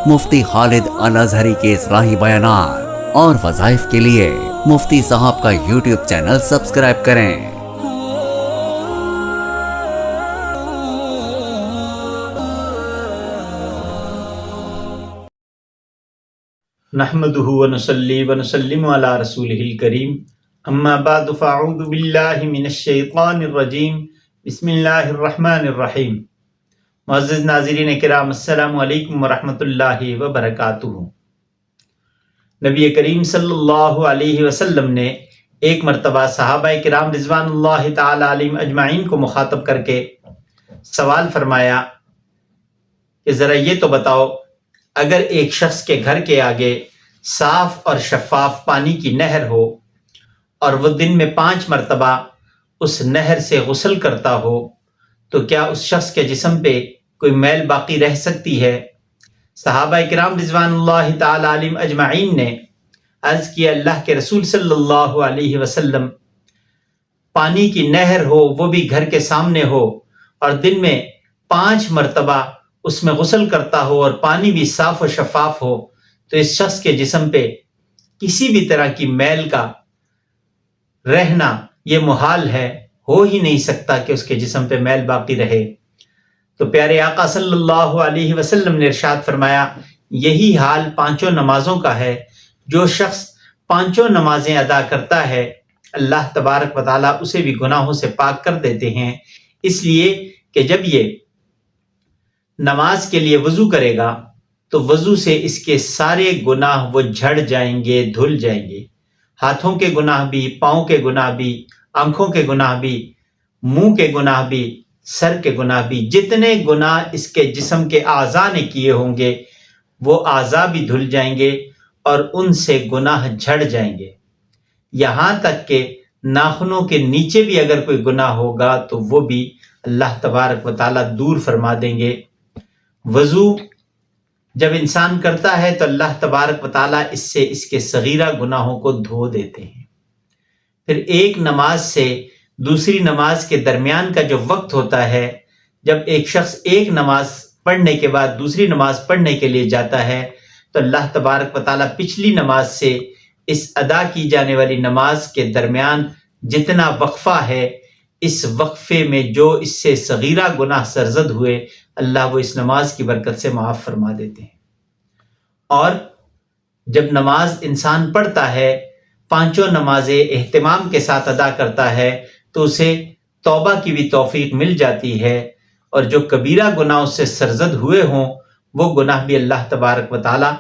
مفتی خالد الازہری کے اصلاحی بیانات اور وظائف کے لیے مفتی صاحب کا یوٹیوب چینل سبسکرائب کریں۔ نحمده ونصلي ونسلم على رسوله الكريم اما بعد فاعوذ باللہ من الشیطان الرجیم بسم اللہ الرحمن الرحیم۔ معزز ناظرین کرام، السلام علیکم ورحمۃ اللہ وبرکاتہ۔ نبی کریم صلی اللہ علیہ وسلم نے ایک مرتبہ صحابہ کرام رضوان اللہ تعالی علیہم اجمعین کو مخاطب کر کے سوال فرمایا کہ ذرا یہ تو بتاؤ، اگر ایک شخص کے گھر کے آگے صاف اور شفاف پانی کی نہر ہو اور وہ دن میں 5 مرتبہ اس نہر سے غسل کرتا ہو تو کیا اس شخص کے جسم پہ کوئی میل باقی رہ سکتی ہے؟ صحابہ کرام رضوان اللہ تعالی علیہم اجمعین نے عرض کیا، اللہ کے رسول صلی اللہ علیہ وسلم، پانی کی نہر ہو، وہ بھی گھر کے سامنے ہو، اور دن میں 5 مرتبہ اس میں غسل کرتا ہو اور پانی بھی صاف و شفاف ہو، تو اس شخص کے جسم پہ کسی بھی طرح کی میل کا رہنا یہ محال ہے، ہو ہی نہیں سکتا کہ اس کے جسم پہ میل باقی رہے۔ تو پیارے آقا صلی اللہ علیہ وسلم نے ارشاد فرمایا، یہی حال 5 نمازوں کا ہے۔ جو شخص 5 نمازیں ادا کرتا ہے، اللہ تبارک و تعالیٰ اسے بھی گناہوں سے پاک کر دیتے ہیں، اس لیے کہ جب یہ نماز کے لیے وضو کرے گا تو وضو سے اس کے سارے گناہ وہ جھڑ جائیں گے، دھل جائیں گے۔ ہاتھوں کے گناہ بھی، پاؤں کے گناہ بھی، آنکھوں کے گناہ بھی، منہ کے گناہ بھی، سر کے گناہ بھی، جتنے گناہ اس کے جسم کے اعضاء نے کیے ہوں گے وہ اعضاء بھی دھل جائیں گے اور ان سے گناہ جھڑ جائیں گے۔ یہاں تک کہ ناخنوں کے نیچے بھی اگر کوئی گناہ ہوگا تو وہ بھی اللہ تبارک و تعالیٰ دور فرما دیں گے۔ وضو جب انسان کرتا ہے تو اللہ تبارک و تعالیٰ اس سے اس کے صغیرہ گناہوں کو دھو دیتے ہیں۔ پھر ایک نماز سے دوسری نماز کے درمیان کا جو وقت ہوتا ہے، جب ایک شخص ایک نماز پڑھنے کے بعد دوسری نماز پڑھنے کے لیے جاتا ہے تو اللہ تبارک و تعالیٰ پچھلی نماز سے اس ادا کی جانے والی نماز کے درمیان جتنا وقفہ ہے، اس وقفے میں جو اس سے صغیرہ گناہ سرزد ہوئے، اللہ وہ اس نماز کی برکت سے معاف فرما دیتے ہیں۔ اور جب نماز انسان پڑھتا ہے، 5 نمازیں اہتمام کے ساتھ ادا کرتا ہے تو اسے توبہ کی بھی توفیق مل جاتی ہے، اور جو کبیرہ گناہ اس سے سرزد ہوئے ہوں وہ گناہ بھی اللہ تبارک و تعالیٰ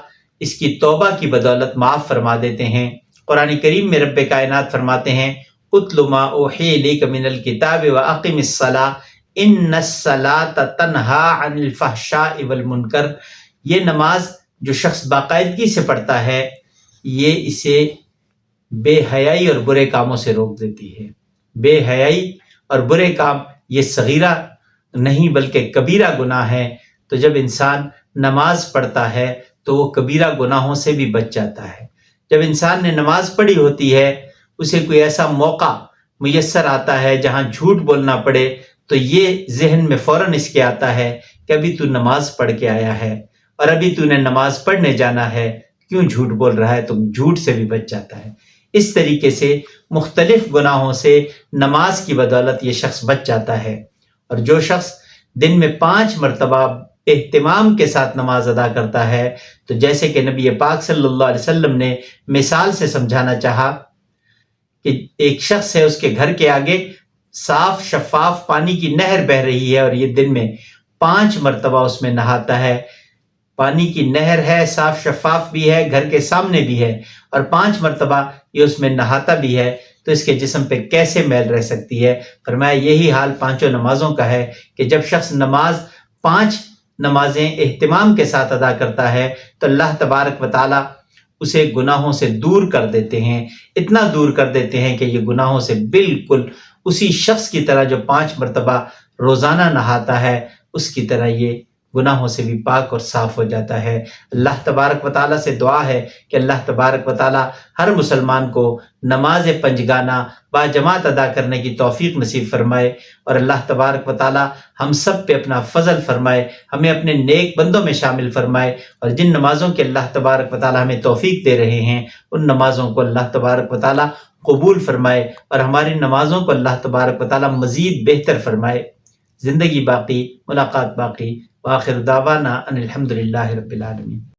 اس کی توبہ کی بدولت معاف فرما دیتے ہیں۔ قرآن کریم میں رب کائنات فرماتے ہیں، اتل ما اوحی الیک من الکتاب واقم الصلاۃ ان الصلاۃ تنہی عن الفحشاء والمنکر۔ یہ نماز جو شخص باقاعدگی سے پڑھتا ہے، یہ اسے بے حیائی اور برے کاموں سے روک دیتی ہے۔ بے حیائی اور برے کام یہ صغیرہ نہیں بلکہ کبیرہ گناہ ہے، تو جب انسان نماز پڑھتا ہے تو وہ کبیرہ گناہوں سے بھی بچ جاتا ہے۔ جب انسان نے نماز پڑھی ہوتی ہے، اسے کوئی ایسا موقع میسر آتا ہے جہاں جھوٹ بولنا پڑے تو یہ ذہن میں فوراً اس کے آتا ہے کہ ابھی تو نماز پڑھ کے آیا ہے اور ابھی تو نے نماز پڑھنے جانا ہے، کیوں جھوٹ بول رہا ہے؟ تو جھوٹ سے بھی بچ جاتا ہے۔ اس طریقے سے مختلف گناہوں سے نماز کی بدولت یہ شخص بچ جاتا ہے۔ اور جو شخص دن میں 5 مرتبہ اہتمام کے ساتھ نماز ادا کرتا ہے، تو جیسے کہ نبی پاک صلی اللہ علیہ وسلم نے مثال سے سمجھانا چاہا کہ ایک شخص ہے، اس کے گھر کے آگے صاف شفاف پانی کی نہر بہہ رہی ہے اور یہ دن میں 5 مرتبہ اس میں نہاتا ہے۔ پانی کی نہر ہے، صاف شفاف بھی ہے، گھر کے سامنے بھی ہے، اور 5 مرتبہ یہ اس میں نہاتا بھی ہے، تو اس کے جسم پہ کیسے میل رہ سکتی ہے؟ فرمایا یہی حال 5 نمازوں کا ہے کہ جب شخص 5 نمازیں اہتمام کے ساتھ ادا کرتا ہے تو اللہ تبارک و تعالیٰ اسے گناہوں سے دور کر دیتے ہیں، اتنا دور کر دیتے ہیں کہ یہ گناہوں سے بالکل اسی شخص کی طرح جو 5 مرتبہ روزانہ نہاتا ہے، اس کی طرح یہ گناہوں سے بھی پاک اور صاف ہو جاتا ہے۔ اللہ تبارک و تعالیٰ سے دعا ہے کہ اللہ تبارک و تعالیٰ ہر مسلمان کو نماز پنجگانہ با جماعت ادا کرنے کی توفیق نصیب فرمائے، اور اللہ تبارک و تعالیٰ ہم سب پہ اپنا فضل فرمائے، ہمیں اپنے نیک بندوں میں شامل فرمائے، اور جن نمازوں کے اللہ تبارک و تعالیٰ ہمیں توفیق دے رہے ہیں ان نمازوں کو اللہ تبارک و تعالیٰ قبول فرمائے، اور ہماری نمازوں کو اللہ تبارک و تعالیٰ مزید بہتر فرمائے۔ زندگی باقی، ملاقات باقی۔ وآخر دعوانا ان الحمد للہ رب العالمین۔